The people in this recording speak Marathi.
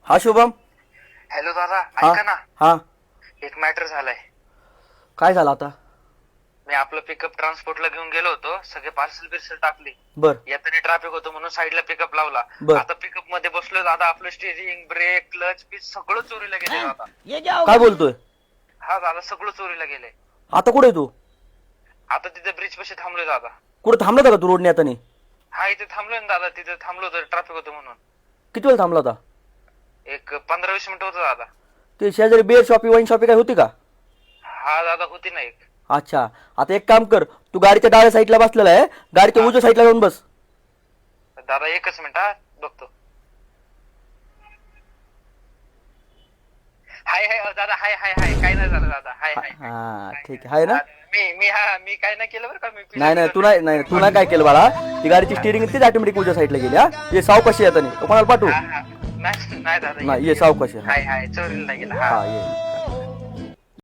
हा शुभम. हॅलो दादा, हा ऐका ना. हा. एक मॅटर झालाय. काय झालं आता? मी आपलं पिकअप ट्रान्सपोर्टला घेऊन गेलो होतो, सगळे पार्सल बिर्सल टाकले. बर येताना ट्रॅफिक होतं म्हणून साईडला पिकअप लावला. बर. आता पिकअप मध्ये बसलोय दादा, आपलं स्टेरिंग, ब्रेक, क्लच पीस सगळं चोरीला गेले दादा. काय बोलतोय? हा दादा, सगळं चोरीला गेलंय. आता कुठे आहे तू? आता तिथे ब्रिज पाशी थांबलोय दादा. कुठे थांबला होता का तू रोडने आता? नाही, हा इथे थांबलोय ना दादा, तिथे थांबलो होतो, ट्रॅफिक होतं म्हणून. किती वेळ थांबला होता? एक 15-20 मिनिटं होतं दादा. ते शेजारी बिअर शॉपी, वाईन शॉपी काय होती का? हा दादा, होती ना एक. अच्छा, आता एक काम कर, तू गाडीच्या डाव्या साईडला बसलेला आहे, गाडीच्या उजव्या साईडला जाऊन बस. दादा एकच मिनिट, हा बघतो. हाय हाय दादा, हाय हाय हाय, काय नाही झालं दादा, हाय हाय. हा ठीक आहे ना. मी काय नाही केलं बरं का. नाही नाही, तू नाही काय केलं बाळा. ती गाडीची स्टिअरिंग तीच ऑटोमॅटिक उजव्या साईडला गेली. हा, ये सावकाशी येतं नाही, कोणाला पाठवू? नाही दादा, नाही, ये सावकाशी. हाय हाय, चोरीला नाही गेला. हा ये.